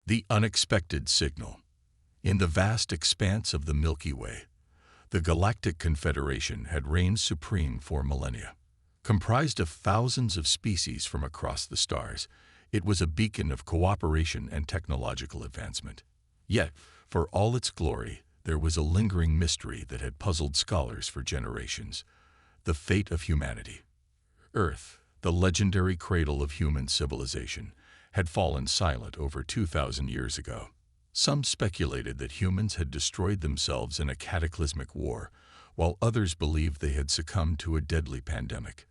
The unexpected signal. In the vast expanse of the Milky Way, the Galactic Confederation had reigned supreme for millennia. Comprised of thousands of species from across the stars, it was a beacon of cooperation and technological advancement. Yet, for all its glory, there was a lingering mystery that had puzzled scholars for generations: the fate of humanity. Earth, the legendary cradle of human civilization, had fallen silent over 2,000 years ago. Some speculated that humans had destroyed themselves in a cataclysmic war, while others believed they had succumbed to a deadly pandemic.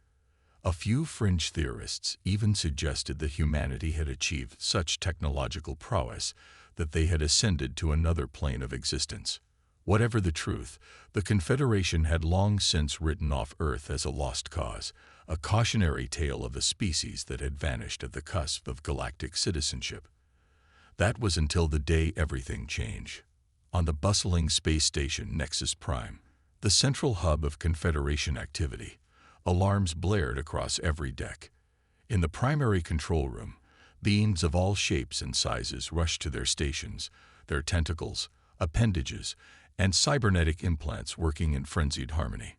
A few fringe theorists even suggested that humanity had achieved such technological prowess that they had ascended to another plane of existence. Whatever the truth, the Confederation had long since written off Earth as a lost cause, a cautionary tale of a species that had vanished at the cusp of galactic citizenship. That was until the day everything changed. On the bustling space station Nexus Prime, the central hub of Confederation activity, alarms blared across every deck. In the primary control room, beings of all shapes and sizes rushed to their stations, their tentacles, appendages, and cybernetic implants working in frenzied harmony.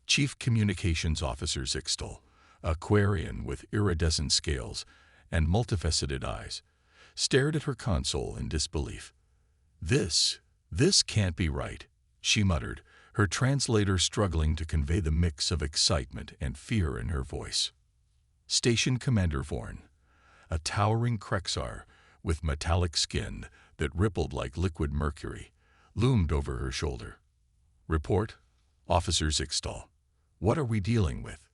Chief Communications Officer Zixtal, a Quarian with iridescent scales and multifaceted eyes, stared at her console in disbelief. This can't be right," she muttered, her translator struggling to convey the mix of excitement and fear in her voice. Station Commander Vorn, a towering Krexar with metallic skin that rippled like liquid mercury, loomed over her shoulder. "Report, Officer Zixtal. What are we dealing with?"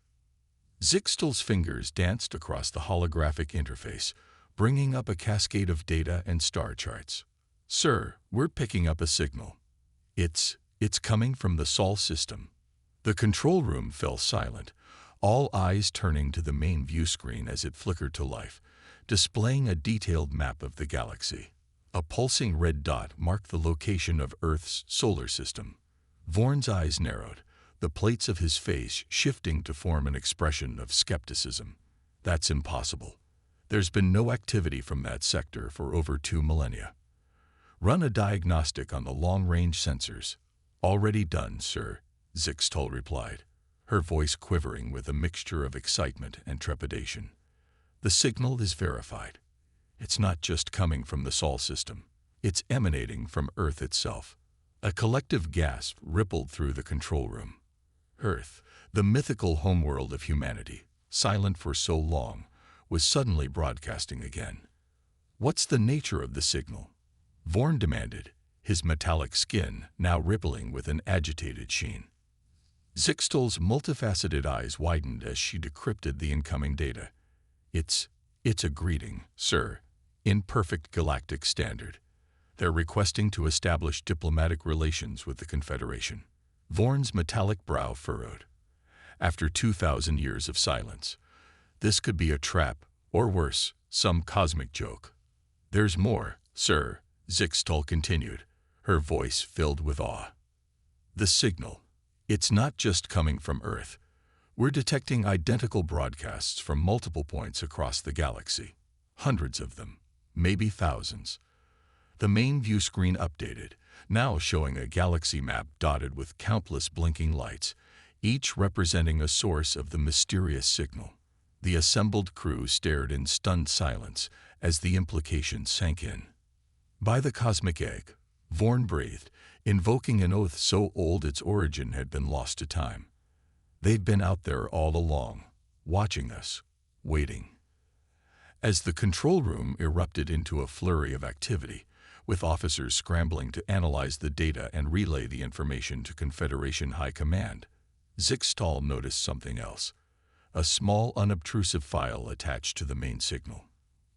Zixtal's fingers danced across the holographic interface, bringing up a cascade of data and star charts. "Sir, we're picking up a signal. It's coming from the Sol system." The control room fell silent, all eyes turning to the main view screen as it flickered to life, displaying a detailed map of the galaxy. A pulsing red dot marked the location of Earth's solar system. Vorn's eyes narrowed, the plates of his face shifting to form an expression of skepticism. "That's impossible. There's been no activity from that sector for over 2 millennia. Run a diagnostic on the long-range sensors." "Already done, sir," Zixtal replied, her voice quivering with a mixture of excitement and trepidation. "The signal is verified. It's not just coming from the Sol system. It's emanating from Earth itself." A collective gasp rippled through the control room. Earth, the mythical homeworld of humanity, silent for so long, was suddenly broadcasting again. "What's the nature of the signal?" Vorn demanded, his metallic skin now rippling with an agitated sheen. Zixtal's multifaceted eyes widened as she decrypted the incoming data. It's a greeting, sir, in perfect galactic standard. They're requesting to establish diplomatic relations with the Confederation." Vorn's metallic brow furrowed. After 2,000 years of silence, this could be a trap, or worse, some cosmic joke. "There's more, sir," Zixtal continued, her voice filled with awe. "The signal. It's not just coming from Earth. We're detecting identical broadcasts from multiple points across the galaxy. Hundreds of them, maybe thousands." The main view screen updated, now showing a galaxy map dotted with countless blinking lights, each representing a source of the mysterious signal. The assembled crew stared in stunned silence as the implications sank in. "By the cosmic egg," Vorn breathed, invoking an oath so old its origin had been lost to time. "They've been out there all along, watching us, waiting." As the control room erupted into a flurry of activity, with officers scrambling to analyze the data and relay the information to Confederation High Command, Zixtal noticed something else: a small, unobtrusive file attached to the main signal.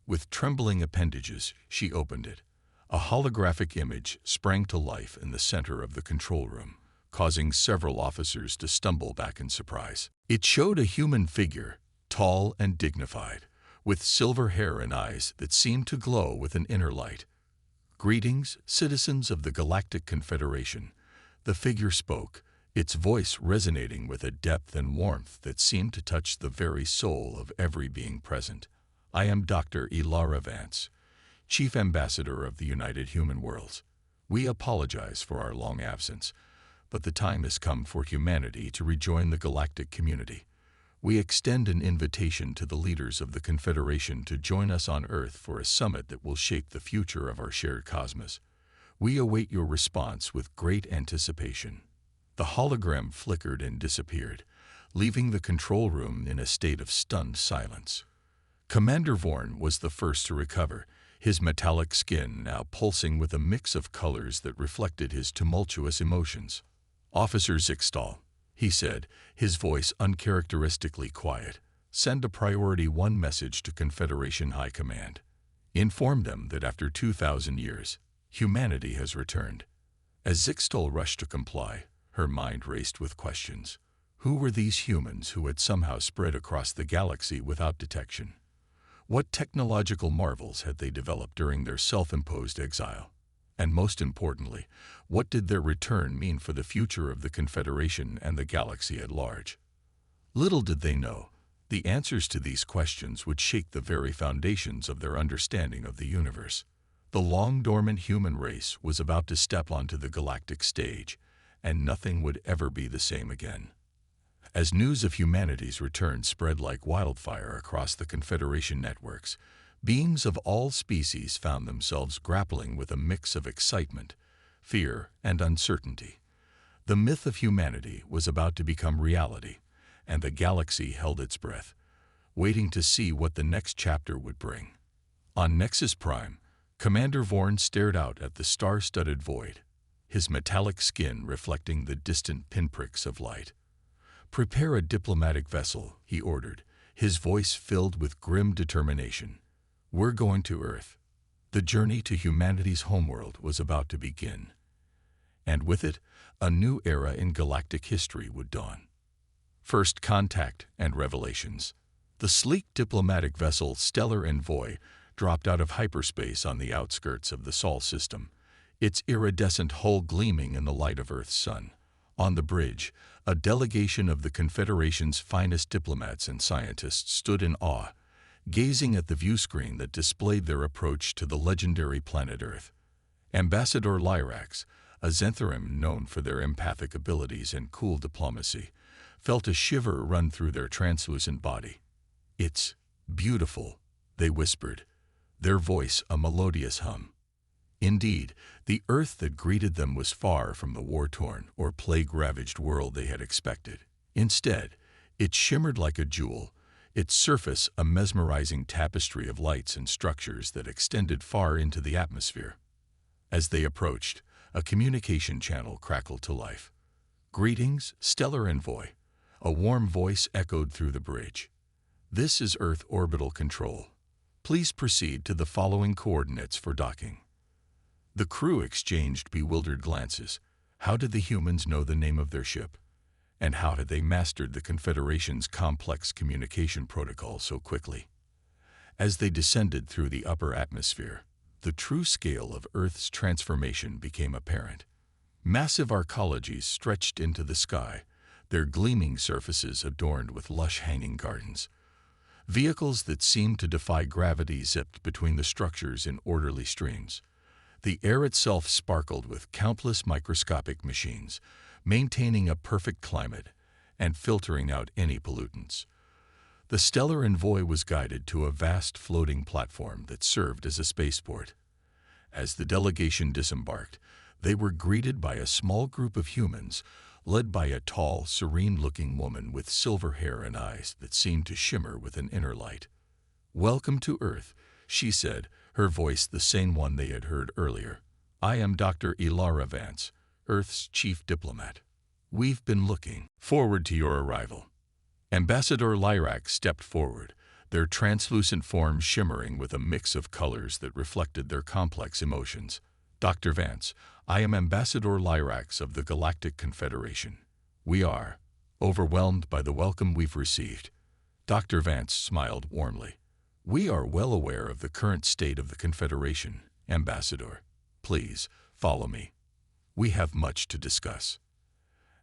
With trembling appendages, she opened it. A holographic image sprang to life in the center of the control room, causing several officers to stumble back in surprise. It showed a human figure, tall and dignified, with silver hair and eyes that seemed to glow with an inner light. "Greetings, citizens of the Galactic Confederation." The figure spoke, its voice resonating with a depth and warmth that seemed to touch the very soul of every being present. "I am Dr. Elara Vance, Chief Ambassador of the United Human Worlds. We apologize for our long absence, but the time has come for humanity to rejoin the galactic community. We extend an invitation to the leaders of the Confederation to join us on Earth for a summit that will shape the future of our shared cosmos. We await your response with great anticipation. The hologram flickered and disappeared, leaving the control room in a state of stunned silence. Commander Vorn was the first to recover, his metallic skin now pulsing with a mix of colors that reflected his tumultuous emotions. "Officer Zixtal," he said, his voice uncharacteristically quiet, "send a Priority 1 message to Confederation High Command. Inform them that after 2,000 years, humanity has returned." As Zixtal rushed to comply, her mind raced with questions. Who were these humans who had somehow spread across the galaxy without detection? What technological marvels had they developed during their self-imposed exile? And most importantly, what did their return mean for the future of the Confederation and the galaxy at large? Little did they know, the answers to these questions would shake the very foundations of their understanding of the universe. The long-dormant human race was about to step onto the galactic stage, and nothing would ever be the same again. As news of humanity's return spread like wildfire across the Confederation networks, beings of all species found themselves grappling with a mix of excitement, fear, and uncertainty. The myth of humanity was about to become reality, and the galaxy held its breath, waiting to see what the next chapter would bring. On Nexus Prime, Commander Vorn stared out at the star-studded void, his metallic skin reflecting the distant pinpricks of light. "Prepare a diplomatic vessel," he ordered, his voice filled with grim determination. "We're going to Earth." The journey to humanity's homeworld was about to begin. And with it, a new era in galactic history would dawn. First Contact and Revelations. The sleek diplomatic vessel Stellar Envoy dropped out of hyperspace on the outskirts of the Sol system, its iridescent hull gleaming in the light of Earth's sun. On the bridge, a delegation of the Confederation's finest diplomats and scientists stood in awe, gazing at the viewscreen that displayed their approach to the legendary planet Earth. Ambassador Lyrax, a Zentharim known for their empathic abilities and cool diplomacy, felt a shiver run through their translucent body. "It's beautiful," they whispered, their voice a melodious hum. Indeed, the Earth that greeted them was far from the war-torn or plague-ravaged world they had expected. Instead, it shimmered like a jewel, its surface a mesmerizing tapestry of lights and structures that extended far into the atmosphere. As they approached, a communication channel crackled to life. "Greetings, Stellar Envoy," a warm voice echoed through the bridge. "This is Earth Orbital Control. Please proceed to the following coordinates for docking." The crew exchanged bewildered glances. How did the humans know the name of their ship? And how had they mastered the Confederation's complex communication protocol so quickly? As they descended through the upper atmosphere, the true scale of Earth's transformation became apparent. Massive arcologies stretched into the sky, their gleaming surfaces adorned with lush hanging gardens. Vehicles that seemed to defy gravity zipped between the structures in orderly streams. The air itself sparkled with countless microscopic machines, maintaining a perfect climate and filtering out any pollutants. The Stellar Envoy was guided to a vast floating platform that served as a spaceport. As the delegation disembarked, they were greeted by a small group of humans, led by a tall, serene-looking woman with silver hair and eyes that seemed to shimmer with an inner light. "Welcome to Earth," she said, her voice the same one they had heard earlier. "I am Dr. Ilara Vance, Earth's chief diplomat. We've been looking forward to your arrival." Ambassador Lyrax stepped forward, their translucent forms shimmering with a mix of colors that reflected their complex emotions. "Dr. Vance, I am Ambassador Lyrax of the Galactic Confederation. We are overwhelmed by the welcome we've received." Dr. Vance smiled warmly. "We are well aware of the current state of the Confederation, Ambassador. Please, follow me. We have much to discuss."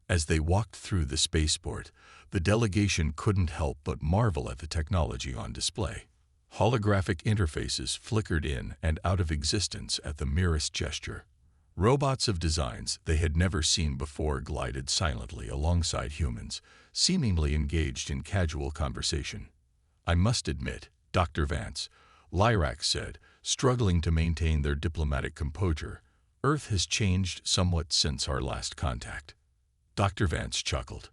As they walked through the spaceport, the delegation couldn't help but marvel at the technology on display. Holographic interfaces flickered in and out of existence at the merest gesture. Robots of designs they had never seen before glided silently alongside humans, seemingly engaged in casual conversation. "I must admit, Dr. Vance," Lyrax said, struggling to maintain their diplomatic composure, "Earth has changed somewhat since our last contact." Dr. Vance chuckled.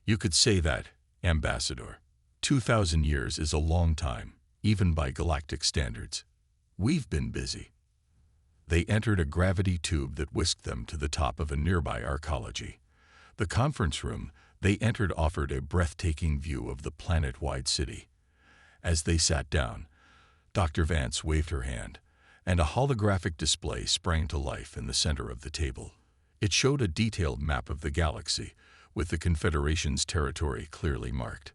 "You could say that, Ambassador. 2,000 years is a long time, even by galactic standards. We've been busy." They entered a gravity tube that whisked them to the top of a nearby arcology. The conference room they entered offered a breathtaking view of the planet-wide city. As they sat down, Dr. Vance waved her hand, and a holographic display sprang to life in the center of the table. It showed a detailed map of the galaxy, with the Confederation's territory clearly marked.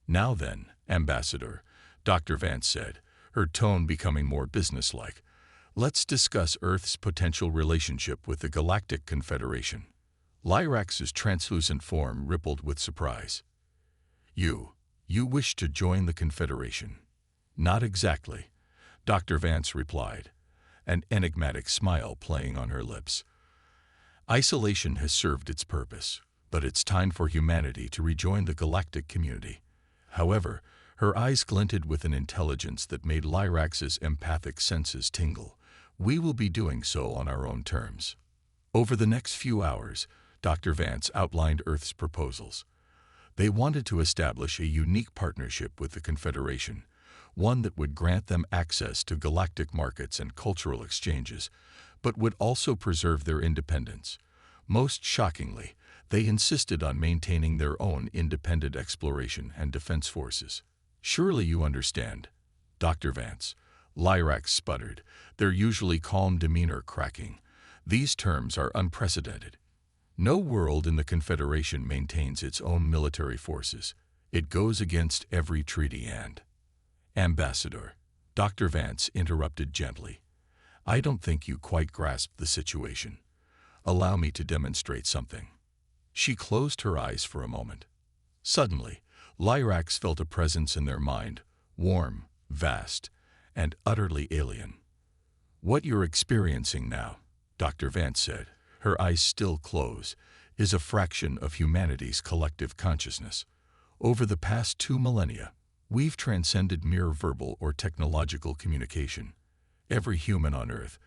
"Now then, Ambassador," Dr. Vance said, her tone becoming more businesslike, "let's discuss Earth's potential relationship with the Galactic Confederation." Lyrax's translucent form rippled with surprise. You wish to join the Confederation?" "Not exactly," Dr. Vance replied, an enigmatic smile playing on her lips. "Isolation has served its purpose, but it's time for humanity to rejoin the galactic community." However, her eyes glinted with an intelligence that made Lyrax's empathic senses tingle. "We will be doing so on our own terms." Over the next few hours, Dr. Vance outlined Earth's proposals. They wanted to establish a unique partnership with the Confederation, one that would grant them access to galactic markets and cultural exchanges, but would also preserve their independence. Most shockingly, they insisted on maintaining their own independent exploration and defense forces. "Surely you understand, Dr. Vance," Lyrax sputtered, their usually calm demeanor cracking. "These terms are unprecedented. No world in the Confederation maintains its own military forces. It goes against every treaty and—" "Ambassador," Dr. Vance interrupted gently, "I don't think you quite grasp the situation. Allow me to demonstrate something." She closed her eyes for a moment. Suddenly, Lyrax felt a presence in their mind, warm, vast, and utterly alien. "What you're experiencing now," Dr. Vance said, her eyes still closed, "is a fraction of humanity's collective consciousness. Over the past 2 millennia, we've transcended mere verbal or technological communication. Every human on Earth,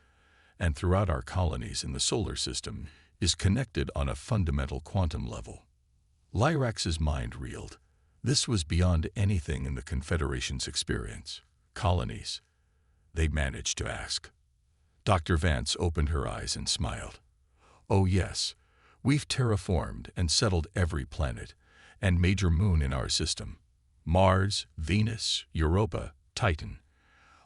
and throughout our colonies in the solar system, is connected on a fundamental quantum level." Lyrax's mind reeled. This was beyond anything in the Confederation's experience. "Colonies?" they managed to ask. Dr. Vance opened her eyes and smiled. "Oh yes, we've terraformed and settled every planet and major moon in our system. Mars, Venus, Europa, Titan.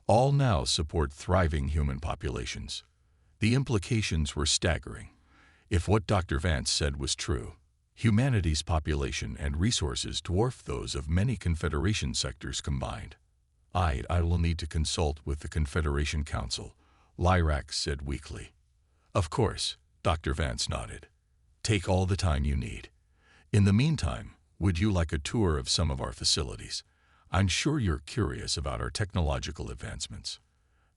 All now support thriving human populations." The implications were staggering. If what Dr. Vance said was true, humanity's population and resources dwarf those of many Confederation sectors combined. I will need to consult with the Confederation Council," Lyrax said weakly. "Of course," Dr. Vance nodded. "Take all the time you need. In the meantime, would you like a tour of some of our facilities? I'm sure you're curious about our technological advancements."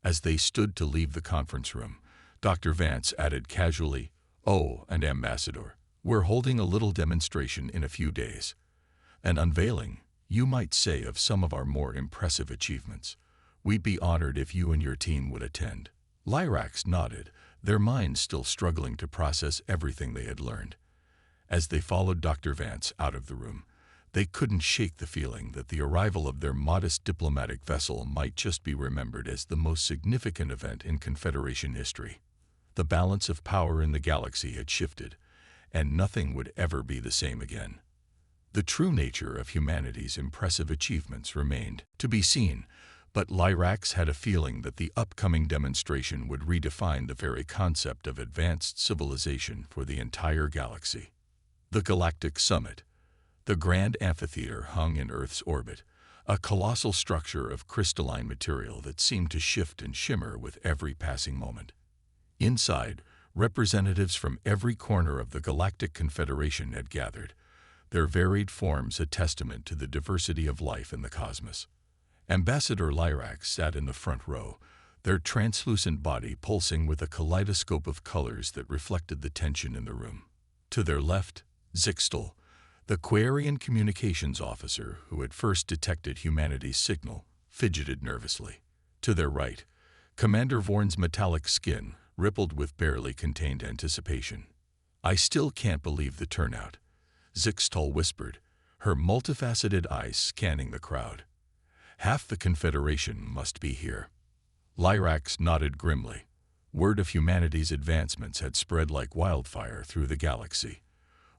As they stood to leave the conference room, Dr. Vance added casually, "Oh, and Ambassador, we're holding a little demonstration in a few days. An unveiling, you might say, of some of our more impressive achievements. We'd be honored if you and your team would attend." Lyrax nodded, their minds still struggling to process everything they had learned. As they followed Dr. Vance out of the room, they couldn't shake the feeling that the arrival of their modest diplomatic vessel might just be remembered as the most significant event in Confederation history. The balance of power in the galaxy had shifted, and nothing would ever be the same again. The true nature of humanity's impressive achievements remained to be seen, but Lyrax had a feeling that the upcoming demonstration would redefine the very concept of advanced civilization for the entire galaxy. The Galactic Summit, the grand amphitheater hung in Earth's orbit, a colossal structure of crystalline material that seemed to shift and shimmer with every passing moment. Inside, representatives from every corner of the Galactic Confederation had gathered, their varied forms a testament to the diversity of life in the cosmos. Ambassador Lyrax sat in the front row, their translucent body pulsing with a kaleidoscope of colors that reflected the tension in the room. To their left, Zixtal, the Quarian communications officer who had first detected humanity's signal, fidgeted nervously. To their right, Commander Vorn's metallic skin rippled with barely contained anticipation. "I still can't believe the turnout," Zixtal whispered, her multifaceted eyes scanning the crowd. "Half the Confederation must be here." Lyrax nodded grimly. Word of humanity's advancements had spread like wildfire through the galaxy.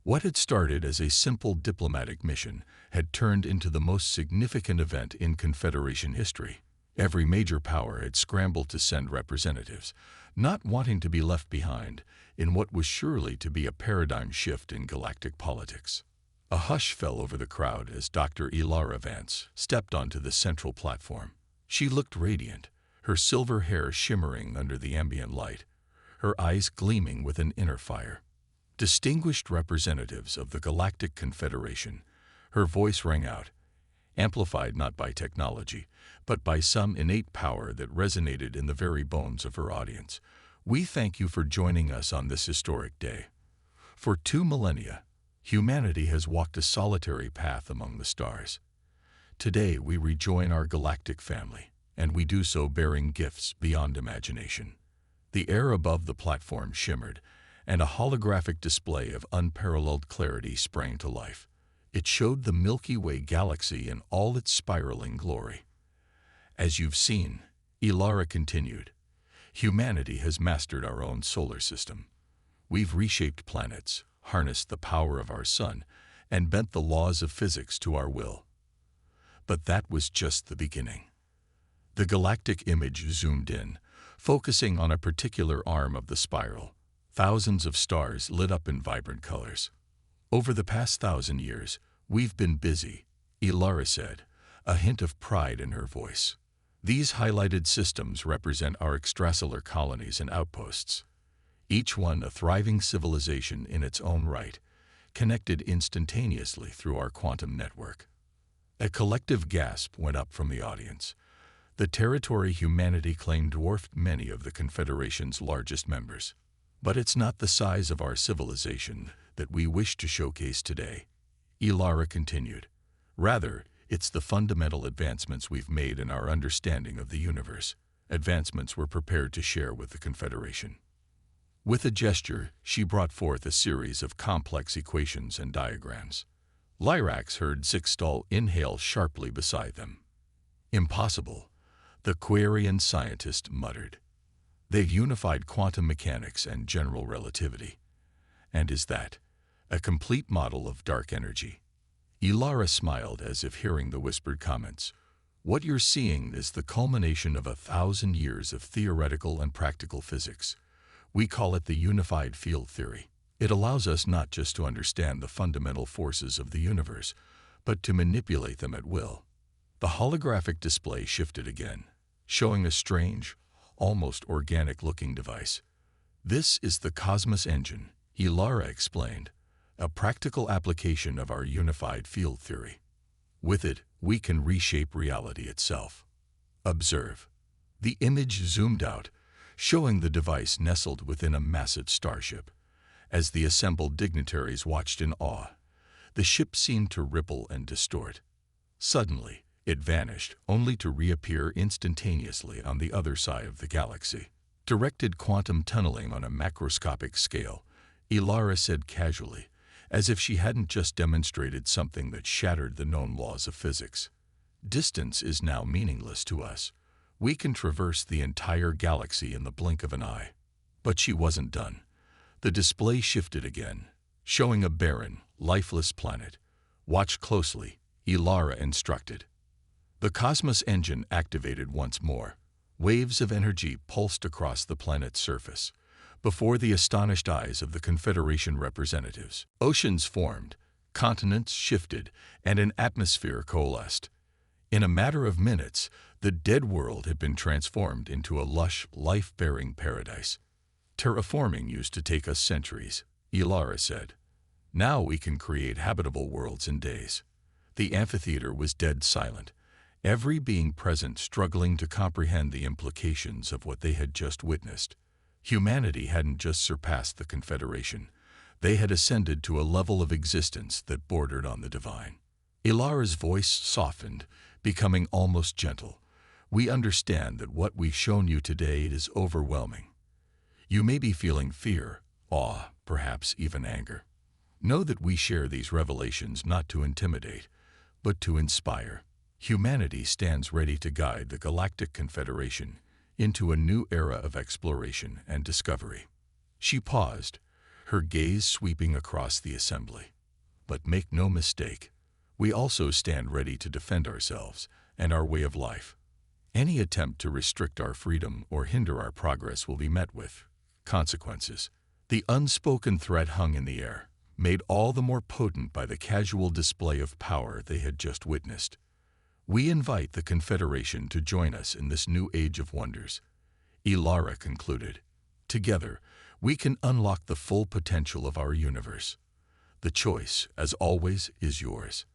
What had started as a simple diplomatic mission had turned into the most significant event in Confederation history. Every major power had scrambled to send representatives, not wanting to be left behind in what was surely to be a paradigm shift in galactic politics. A hush fell over the crowd as Dr. Ilara Vance stepped onto the central platform. She looked radiant, her silver hair shimmering under the ambient light, her eyes gleaming with an inner fire. "Distinguished representatives of the Galactic Confederation," her voice rang out, amplified not by technology, but by some innate power that resonated in the very bones of her audience. "We thank you for joining us on this historic day. For 2 millennia, humanity has walked a solitary path among the stars. Today we rejoin our galactic family, and we do so bearing gifts beyond imagination." The air above the platform shimmered, and a holographic display of unparalleled clarity sprang to life. It showed the Milky Way galaxy in all its spiraling glory. "As you've seen," Ilara continued, "humanity has mastered our own solar system. We've reshaped planets, harnessed the power of our sun, and bent the laws of physics to our will. But that was just the beginning." The galactic image zoomed in, focusing on a particular arm of the spiral. Thousands of stars lit up in vibrant colors. "Over the past 1,000 years, we've been busy," Ilara said, a hint of pride in her voice. "These highlighted systems represent our extrasolar colonies and outposts, each one a thriving civilization in its own right, connected instantaneously through our quantum network." A collective gasp went up from the audience. The territory humanity claimed dwarfed many of the Confederation's largest members. "But it's not the size of our civilization that we wish to showcase today," Ilara continued. "Rather, it's the fundamental advancements we've made in our understanding of the universe, advancements we're prepared to share with the Confederation." With a gesture, she brought forth a series of complex equations and diagrams. Lyrax heard Zixtal inhale sharply beside them. "Impossible," the Quarian scientist muttered. "They've unified quantum mechanics and general relativity. And is that a complete model of dark energy?" Ilara smiled as if hearing the whispered comments. "What you're seeing is the culmination of 1,000 years of theoretical and practical physics. We call it the unified field theory. It allows us not just to understand the fundamental forces of the universe, but to manipulate them at will." The holographic display shifted again, showing a strange, almost organic-looking device. "This is the Cosmos Engine," Ilara explained, "a practical application of our unified field theory. With it, we can reshape reality itself. Observe." The image zoomed out, showing the device nestled within a massive starship. As the assembled dignitaries watched in awe, the ship seemed to ripple and distort. Suddenly, it vanished, only to reappear instantaneously on the other side of the galaxy. "Directed quantum tunneling on a macroscopic scale," Ilara said casually, as if she hadn't just demonstrated something that shattered the known laws of physics. "Distance is now meaningless to us. We can traverse the entire galaxy in the blink of an eye." But she wasn't done. The display shifted again, showing a barren, lifeless planet. "Watch closely," Ilara instructed. The Cosmos Engine activated once more. Waves of energy pulsed across the planet's surface. Before the astonished eyes of the Confederation representatives, oceans formed, continents shifted, and an atmosphere coalesced. In a matter of minutes, the dead world had been transformed into a lush, life-bearing paradise. "Terraforming used to take us centuries," Ilara said. "Now we can create habitable worlds in days." The amphitheater was dead silent, every being present struggling to comprehend the implications of what they had just witnessed. Humanity hadn't just surpassed the Confederation. They had ascended to a level of existence that bordered on the divine. Ilara's voice softened, becoming almost gentle. We understand that what we've shown you today is overwhelming. You may be feeling fear, awe, perhaps even anger. Know that we share these revelations not to intimidate, but to inspire. Humanity stands ready to guide the Galactic Confederation into a new era of exploration and discovery. She paused, her gaze sweeping across the assembly. But make no mistake, we also stand ready to defend ourselves and our way of life. Any attempt to restrict our freedom or hinder our progress will be met with consequences. The unspoken threat hung in the air, made all the more potent by the casual display of power they had just witnessed. We invite the Confederation to join us in this new age of wonders, Ilara concluded. Together, we can unlock the full potential of our universe. The choice, as always, is yours.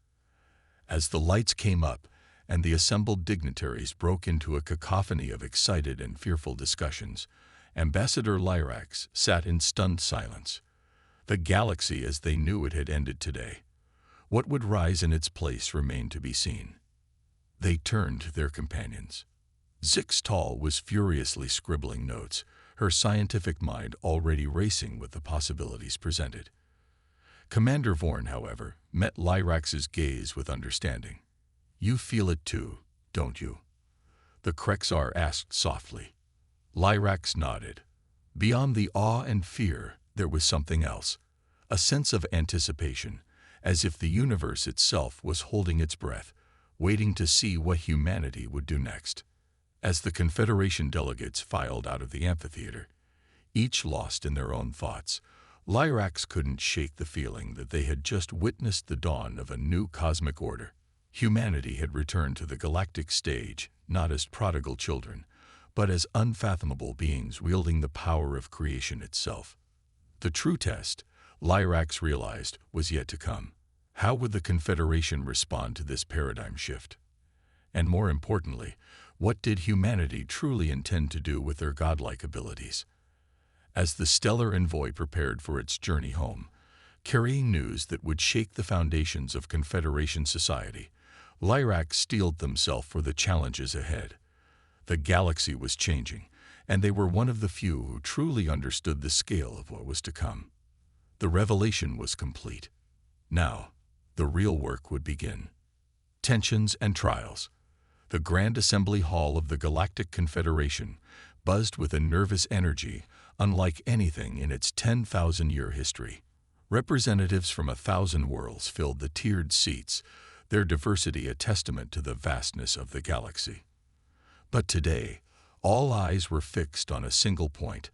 As the lights came up and the assembled dignitaries broke into a cacophony of excited and fearful discussions, Ambassador Lyrax sat in stunned silence. The galaxy as they knew it had ended today. What would rise in its place remained to be seen. They turned to their companions. Zixtal was furiously scribbling notes, her scientific mind already racing with the possibilities presented. Commander Vorn, however, met Lyrax's gaze with understanding. You feel it too, don't you? The Krexar asked softly. Lyrax nodded. Beyond the awe and fear, there was something else, a sense of anticipation, as if the universe itself was holding its breath, waiting to see what humanity would do next. As the Confederation delegates filed out of the amphitheater, each lost in their own thoughts, Lyrax couldn't shake the feeling that they had just witnessed the dawn of a new cosmic order. Humanity had returned to the galactic stage, not as prodigal children, but as unfathomable beings wielding the power of creation itself. The true test, Lyrax realized, was yet to come. How would the Confederation respond to this paradigm shift? And more importantly, what did humanity truly intend to do with their godlike abilities? As the stellar envoy prepared for its journey home, carrying news that would shake the foundations of Confederation society, Lyrax steeled themselves for the challenges ahead. The galaxy was changing, and they were one of the few who truly understood the scale of what was to come. The revelation was complete. Now, the real work would begin. Tensions and trials. The Grand Assembly Hall of the Galactic Confederation buzzed with a nervous energy unlike anything in its 10,000-year history. Representatives from 1,000 worlds filled the tiered seats, their diversity a testament to the vastness of the galaxy. But today, all eyes were fixed on a single point,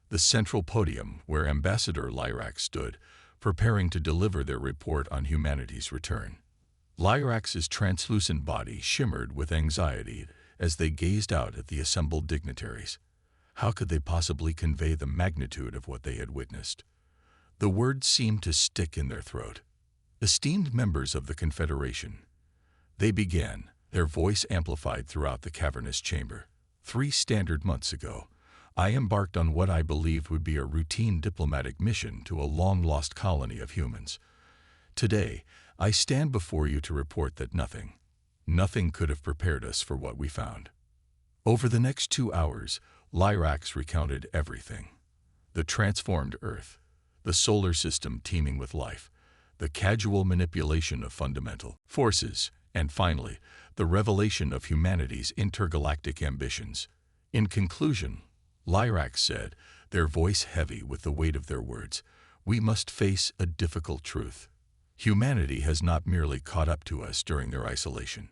the central podium where Ambassador Lyrax stood, preparing to deliver their report on humanity's return. Lyrax's translucent body shimmered with anxiety as they gazed out at the assembled dignitaries. How could they possibly convey the magnitude of what they had witnessed? The words seemed to stick in their throat. Esteemed members of the Confederation. They began, their voice amplified throughout the cavernous chamber. 3 standard months ago, I embarked on what I believed would be a routine diplomatic mission to a long-lost colony of humans. Today, I stand before you to report that nothing could have prepared us for what we found. Over the next 2 hours, Lyrax recounted everything. The transformed Earth, the solar system teeming with life, the casual manipulation of fundamental forces, and finally, the revelation of humanity's intergalactic ambitions. In conclusion, Lyrax said, their voice heavy with the weight of their words, we must face a difficult truth. Humanity has not merely caught up to us during their isolation.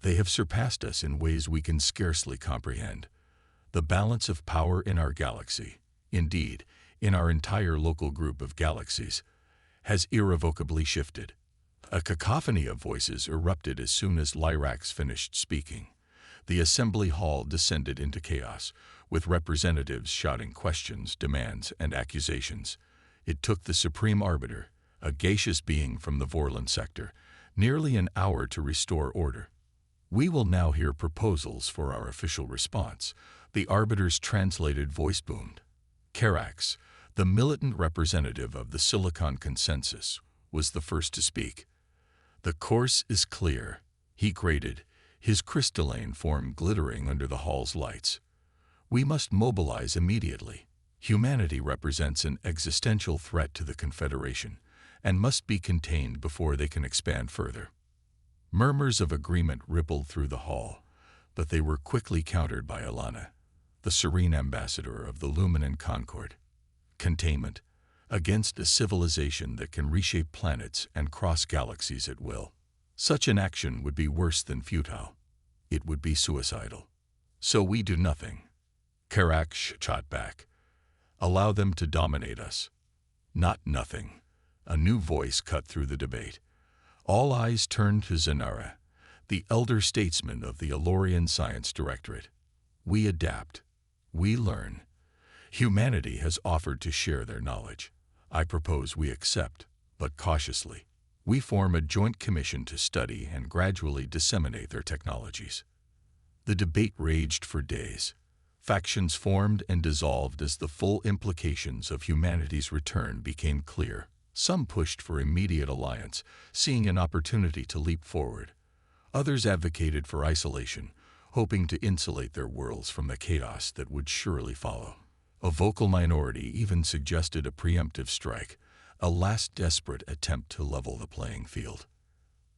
They have surpassed us in ways we can scarcely comprehend. The balance of power in our galaxy, indeed, in our entire local group of galaxies, has irrevocably shifted. A cacophony of voices erupted as soon as Lyrax finished speaking. The assembly hall descended into chaos, with representatives shouting questions, demands, and accusations. It took the Supreme Arbiter, a gaseous being from the Vorlon sector, nearly an hour to restore order. We will now hear proposals for our official response. The arbiter's translated voice boomed. Karax, the militant representative of the Silicon Consensus, was the first to speak. The course is clear, he grated, his crystalline form glittering under the hall's lights. We must mobilize immediately. Humanity represents an existential threat to the Confederation and must be contained before they can expand further. Murmurs of agreement rippled through the hall, but they were quickly countered by Alana, the serene ambassador of the Luminant Concord. Containment, against a civilization that can reshape planets and cross galaxies at will. Such an action would be worse than futile. It would be suicidal. So we do nothing. Karax shot back. Allow them to dominate us. Not nothing. A new voice cut through the debate. All eyes turned to Zanara, the elder statesman of the Elorian Science Directorate. We adapt. We learn. Humanity has offered to share their knowledge. I propose we accept, but cautiously. We form a joint commission to study and gradually disseminate their technologies. The debate raged for days. Factions formed and dissolved as the full implications of humanity's return became clear. Some pushed for immediate alliance, seeing an opportunity to leap forward. Others advocated for isolation, hoping to insulate their worlds from the chaos that would surely follow. A vocal minority even suggested a preemptive strike, a last desperate attempt to level the playing field.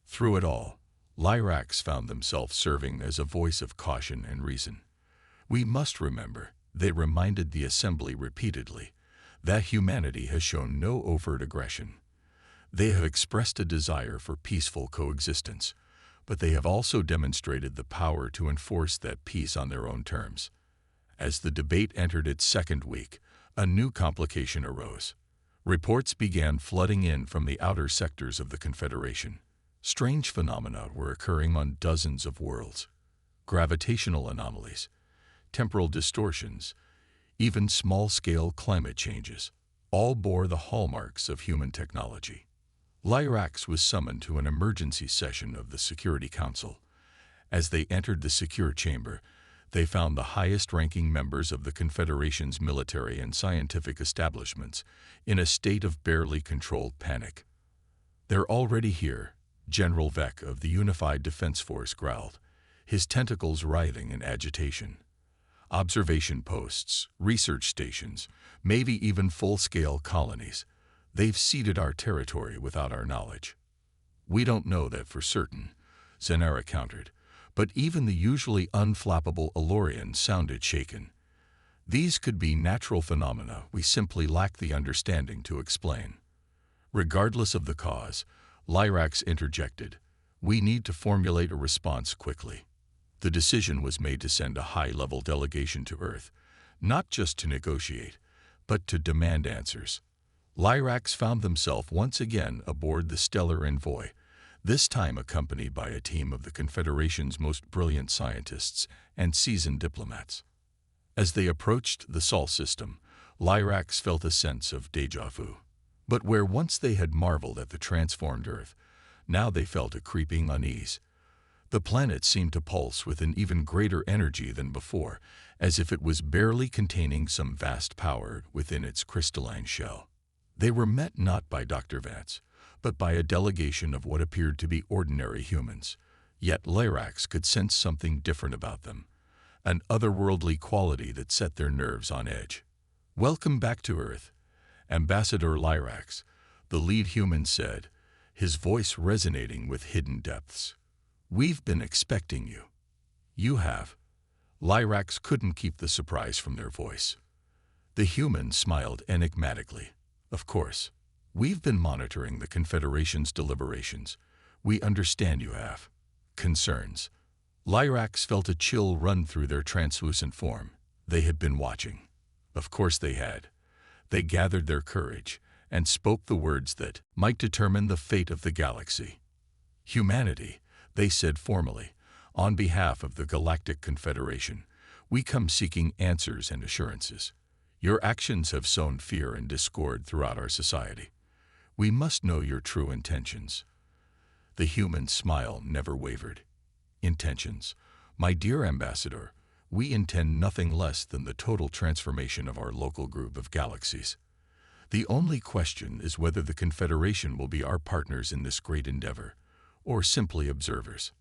Through it all, Lyrax found themselves serving as a voice of caution and reason. We must remember, they reminded the Assembly repeatedly, that humanity has shown no overt aggression. They have expressed a desire for peaceful coexistence, but they have also demonstrated the power to enforce that peace on their own terms. As the debate entered its second week, a new complication arose. Reports began flooding in from the outer sectors of the Confederation. Strange phenomena were occurring on dozens of worlds. Gravitational anomalies, temporal distortions, even small-scale climate changes, all bore the hallmarks of human technology. Lyrax was summoned to an emergency session of the Security Council. As they entered the secure chamber, they found the highest-ranking members of the Confederation's military and scientific establishments in a state of barely controlled panic. "They're already here," General Vec of the Unified Defense Force growled, his tentacles writhing in agitation. Observation posts, research stations, maybe even full-scale colonies. They've ceded our territory without our knowledge. We don't know that for certain, Zanara countered, but even the usually unflappable Elorian sounded shaken. These could be natural phenomena we simply lack the understanding to explain. Regardless of the cause, Lyrax interjected, we need to formulate a response quickly. The decision was made to send a high-level delegation to Earth, not just to negotiate, but to demand answers. Lyrax found themselves once again aboard the Stellar Envoy, this time accompanied by a team of the Confederation's most brilliant scientists and seasoned diplomats. As they approached the Sol system, Lyrax felt a sense of déjà vu. But where once they had marveled at the transformed Earth, now they felt a creeping unease. The planet seemed to pulse with an even greater energy than before, as if it was barely containing some vast power within its crystalline shell. They were met not by Dr. Vance, but by a delegation of what appeared to be ordinary humans. Yet Lyrax could sense something different about them, an otherworldly quality that set their nerves on edge. "Welcome back to Earth, Ambassador Lyrax," the lead human said, his voice resonating with hidden depths. "We've been expecting you." "You have." Lyrax couldn't keep the surprise from their voice. The human smiled enigmatically. "Of course. We've been monitoring the Confederation's deliberations. We understand you have concerns." Lyrax felt a chill run through their translucent form. They had been watching. Of course they had. They gathered their courage and spoke the words that might determine the fate of the galaxy. "Humanity," they said formally, "on behalf of the Galactic Confederation, we come seeking answers and assurances. Your actions have sown fear and discord throughout our society. We must know your true intentions." The human smile never wavered. Intentions. My dear Ambassador, we intend nothing less than the total transformation of our local group of galaxies. The only question is whether the Confederation will be our partners in this great endeavor, or simply observers.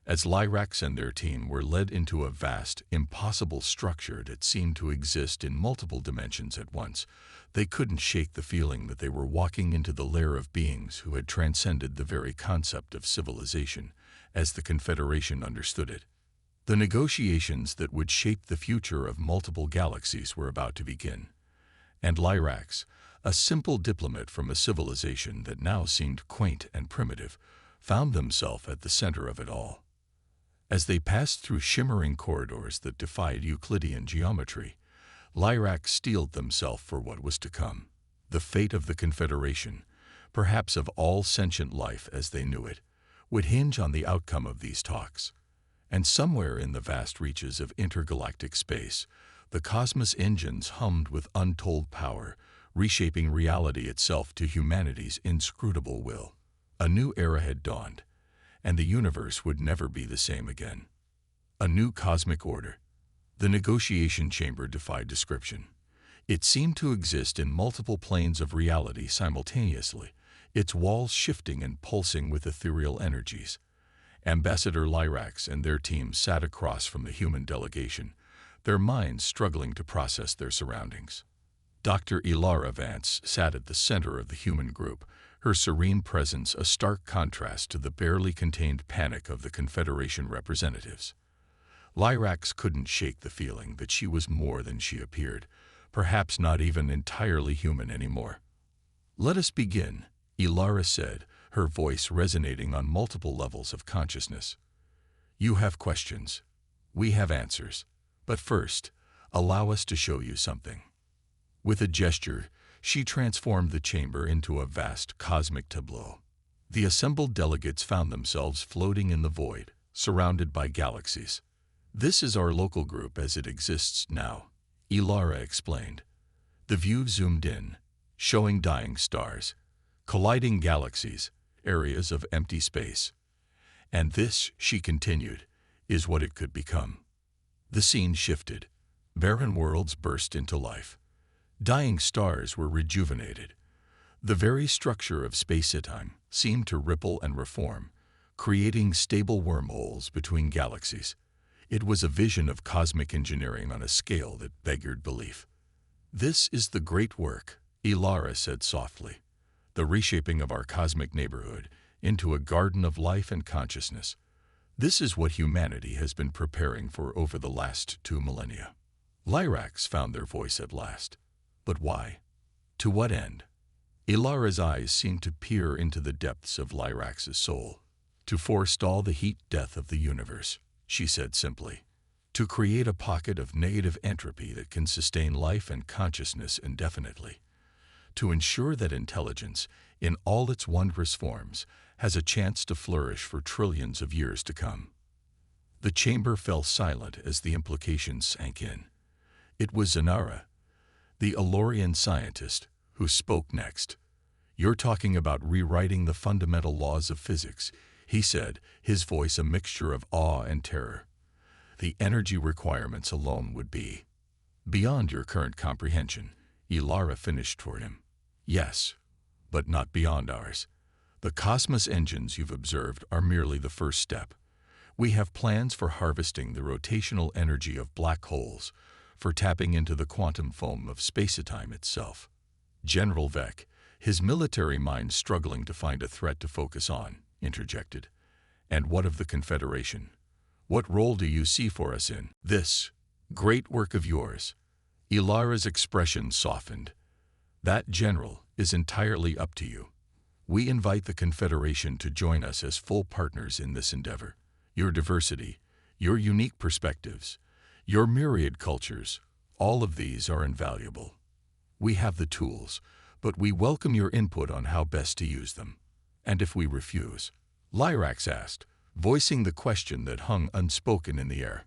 As Lyrax and their team were led into a vast, impossible structure that seemed to exist in multiple dimensions at once, they couldn't shake the feeling that they were walking into the lair of beings who had transcended the very concept of civilization, as the Confederation understood it. The negotiations that would shape the future of multiple galaxies were about to begin, and Lyrax, a simple diplomat from a civilization that now seemed quaint and primitive, found themselves at the center of it all. As they passed through shimmering corridors that defied Euclidean geometry, Lyrax steeled themselves for what was to come. The fate of the Confederation, perhaps of all sentient life as they knew it, would hinge on the outcome of these talks. And somewhere in the vast reaches of intergalactic space, the cosmos engines hummed with untold power, reshaping reality itself to humanity's inscrutable will. A new era had dawned, and the universe would never be the same again. A new cosmic order. The negotiation chamber defied description. It seemed to exist in multiple planes of reality simultaneously, its walls shifting and pulsing with ethereal energies. Ambassador Lyrax and their team sat across from the human delegation, their minds struggling to process their surroundings. Dr. Ilara Vance sat at the center of the human group, her serene presence a stark contrast to the barely contained panic of the Confederation representatives. Lyrax couldn't shake the feeling that she was more than she appeared, perhaps not even entirely human anymore. "Let us begin," Ilara said, her voice resonating on multiple levels of consciousness. "You have questions. We have answers. But first, allow us to show you something." With a gesture, she transformed the chamber into a vast cosmic tableau. The assembled delegates found themselves floating in the void, surrounded by galaxies. "This is our local group as it exists now," Ilara explained. The view zoomed in, showing dying stars, colliding galaxies, areas of empty space. "And this," she continued, "is what it could become." The scene shifted. Barren worlds burst into life. Dying stars were rejuvenated. The very structure of space-time seemed to ripple and reform, creating stable wormholes between galaxies. It was a vision of cosmic engineering on a scale that beggared belief. "This is the great work," Ilara said softly, "the reshaping of our cosmic neighborhood into a garden of life and consciousness. This is what humanity has been preparing for over the last 2 millennia." Lyrax found their voice at last. But why? To what end? Ilara's eyes seemed to peer into the depths of Lyrax's soul. "To forestall the heat death of the universe," she said simply. "To create a pocket of negative entropy that can sustain life and consciousness indefinitely. To ensure that intelligence, in all its wondrous forms, has a chance to flourish for trillions of years to come." The chamber fell silent as the implications sank in. It was Zanara, the Alorian scientist, who spoke next. "You're talking about rewriting the fundamental laws of physics," he said, his voice a mixture of awe and terror. "The energy requirements alone would be beyond your current comprehension," Ilara finished toward him. "Yes, but not beyond ours. The cosmos engines you've observed are merely the first step. We have plans for harvesting the rotational energy of black holes, for tapping into the quantum foam of space-time itself." General Vec, his military mind struggling to find a threat to focus on, interjected. "And what of the Confederation? What role do you see for us in this great work of yours?" Ilara's expression softened. "That, General, is entirely up to you. We invite the Confederation to join us as full partners in this endeavor. Your diversity, your unique perspectives, your myriad cultures, all of these are invaluable. We have the tools, but we welcome your input on how best to use them." "And if we refuse?" Lyrax asked, voicing the question that hung unspoken in the air.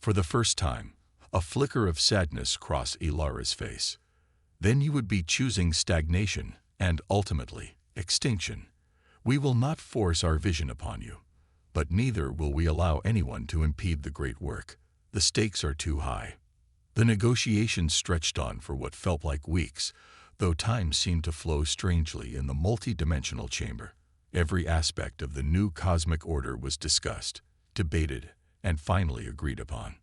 For the first time, a flicker of sadness crossed Ilara's face. "Then you would be choosing stagnation and, ultimately, extinction. We will not force our vision upon you, But neither will we allow anyone to impede the great work. The stakes are too high. The negotiations stretched on for what felt like weeks, though time seemed to flow strangely in the multi-dimensional chamber. Every aspect of the new cosmic order was discussed, debated, and finally agreed upon.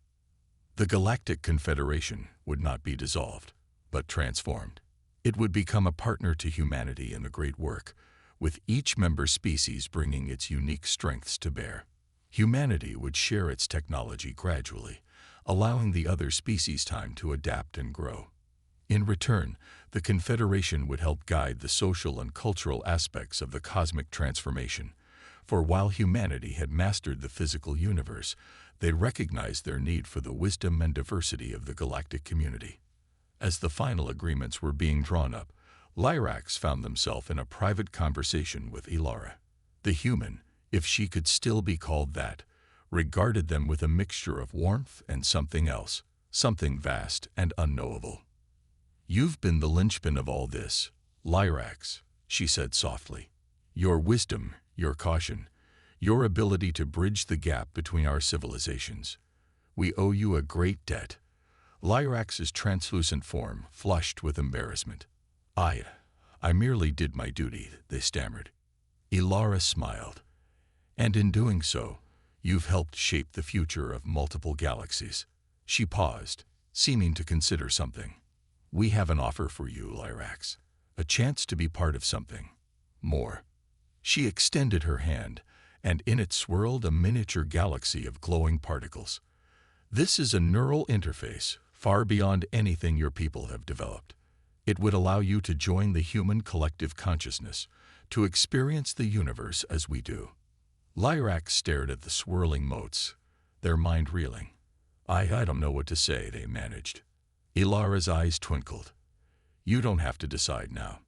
The Galactic Confederation would not be dissolved, but transformed. It would become a partner to humanity in the great work, with each member species bringing its unique strengths to bear. Humanity would share its technology gradually, allowing the other species time to adapt and grow. In return, the Confederation would help guide the social and cultural aspects of the cosmic transformation, for while humanity had mastered the physical universe, they recognized their need for the wisdom and diversity of the galactic community. As the final agreements were being drawn up, Lyrax found themselves in a private conversation with Elara. The human, if she could still be called that, regarded them with a mixture of warmth and something else, something vast and unknowable. "You've been the linchpin of all this, Lyrax," she said softly. "Your wisdom, your caution, your ability to bridge the gap between our civilizations. We owe you a great debt." Lyrax's translucent form flushed with embarrassment. I merely did my duty," they stammered. Elara smiled. "And in doing so, you've helped shape the future of multiple galaxies." She paused, seeming to consider something. "We have an offer for you, Lyrax. A chance to be part of something more." She extended her hand, and in it swirled a miniature galaxy of glowing particles. "This is a neural interface, far beyond anything your people have developed. It would allow you to join the human collective consciousness, to experience the universe as we do." Lyrax stared at the swirling motes, their mind reeling. I don't know what to say," they managed. Elara's eyes twinkled. "You don't have to decide now.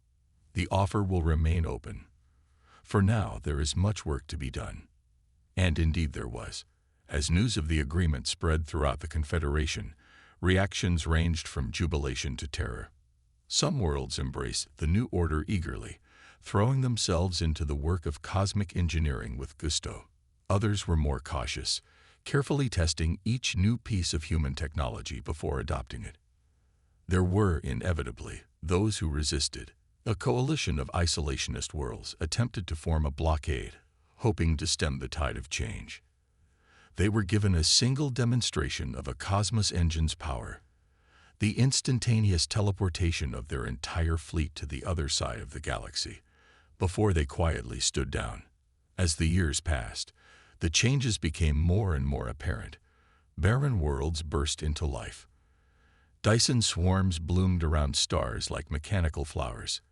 The offer will remain open. For now, there is much work to be done." And indeed there was. As news of the agreement spread throughout the Confederation, reactions ranged from jubilation to terror. Some worlds embraced the new order eagerly, throwing themselves into the work of cosmic engineering with gusto. Others were more cautious, carefully testing each new piece of human technology before adopting it. There were, inevitably, those who resisted. A coalition of isolationist worlds attempted to form a blockade, hoping to stem the tide of change. They were given a single demonstration of a cosmos engine's power, the instantaneous teleportation of their entire fleet to the other side of the galaxy, before they quietly stood down. As the years passed, the changes became more and more apparent. Barren worlds burst into life. Dyson swarms bloomed around stars like mechanical flowers.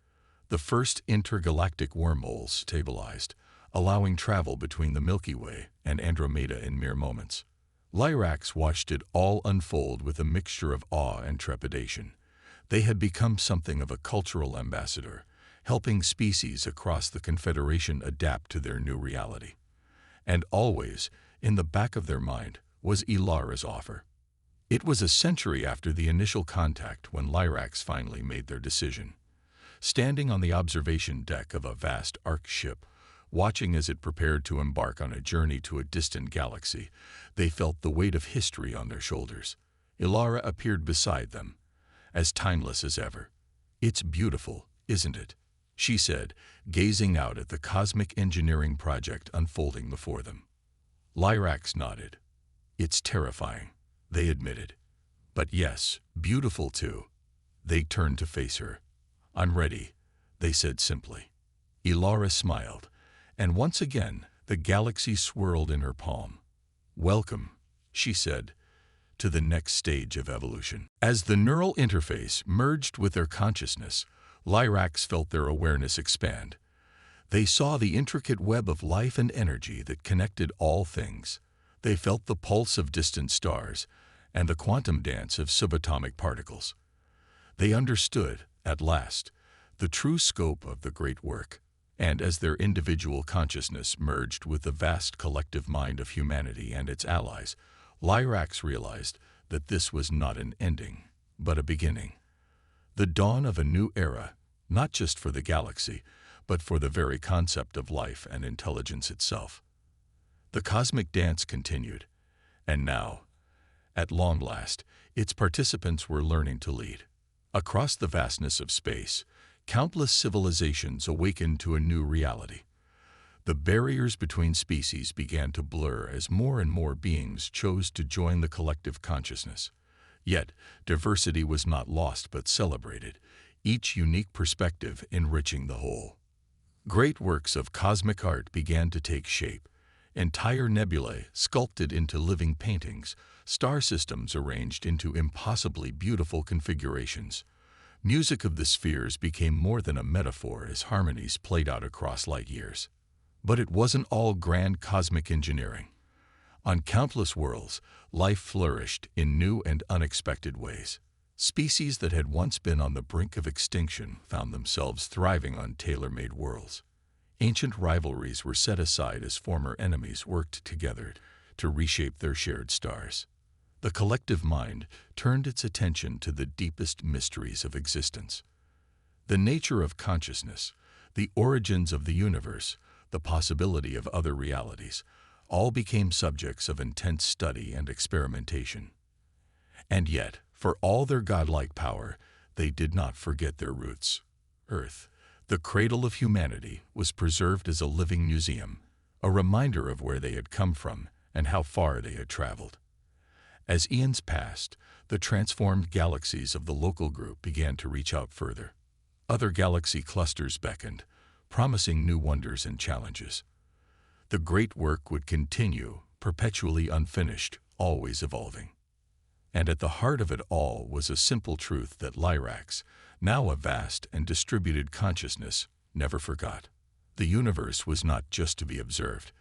The first intergalactic wormholes stabilized, allowing travel between the Milky Way and Andromeda in mere moments. Lyrax watched it all unfold with a mixture of awe and trepidation. They had become something of a cultural ambassador, helping species across the Confederation adapt to their new reality. And always, in the back of their mind, was Elara's offer. It was a century after the initial contact when Lyrax finally made their decision. Standing on the observation deck of a vast Ark ship, watching as it prepared to embark on a journey to a distant galaxy, they felt the weight of history on their shoulders. Elara appeared beside them, as timeless as ever. "It's beautiful, isn't it?" she said, gazing out at the cosmic engineering project unfolding before them. Lyrax nodded. "It's terrifying," they admitted. "But yes, beautiful too." They turned to face her. "I'm ready," they said simply. Elara smiled, and once again the galaxy swirled in her palm. "Welcome," she said, "to the next stage of evolution." As the neural interface merged with their consciousness, Lyrax felt their awareness expand. They saw the intricate web of life and energy that connected all things. They felt the pulse of distant stars and the quantum dance of subatomic particles. They understood, at last, the true scope of the great work. And as their individual consciousness merged with the vast collective mind of humanity and its allies, Lyrax realized that this was not an ending, but a beginning. The dawn of a new era, not just for the galaxy, but for the very concept of life and intelligence itself. The cosmic dance continued, and now, at long last, its participants were learning to lead. Across the vastness of space, countless civilizations awakened to a new reality. The barriers between species began to blur as more and more beings chose to join the collective consciousness. Yet, diversity was not lost but celebrated, each unique perspective enriching the whole. Great works of cosmic art began to take shape. Entire nebulae sculpted into living paintings, star systems arranged into impossibly beautiful configurations. Music of the spheres became more than a metaphor as harmonies played out across light years. But it wasn't all grand cosmic engineering. On countless worlds, life flourished in new and unexpected ways. Species that had once been on the brink of extinction found themselves thriving on tailor-made worlds. Ancient rivalries were set aside as former enemies worked together to reshape their shared stars. The collective mind turned its attention to the deepest mysteries of existence. The nature of consciousness, the origins of the universe, the possibility of other realities, all became subjects of intense study and experimentation. And yet, for all their godlike power, they did not forget their roots. Earth, the cradle of humanity, was preserved as a living museum, a reminder of where they had come from and how far they had traveled. As eons passed, the transformed galaxies of the local group began to reach out further. Other galaxy clusters beckoned, promising new wonders and challenges. The great work would continue, perpetually unfinished, always evolving. And at the heart of it all was a simple truth that Lyrax, now a vast and distributed consciousness, never forgot. The universe was not just to be observed,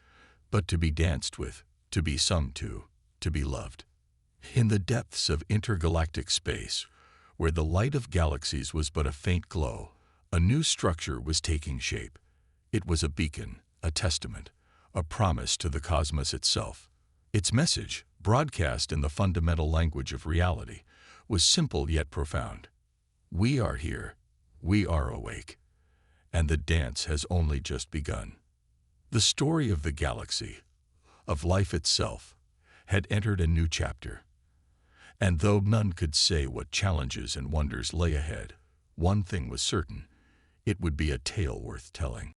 but to be danced with, to be sung to be loved. In the depths of intergalactic space, where the light of galaxies was but a faint glow, a new structure was taking shape. It was a beacon, a testament, a promise to the cosmos itself. Its message, broadcast in the fundamental language of reality, was simple yet profound. We are here, we are awake, and the dance has only just begun. The story of the galaxy, of life itself, had entered a new chapter. And though none could say what challenges and wonders lay ahead, one thing was certain: it would be a tale worth telling.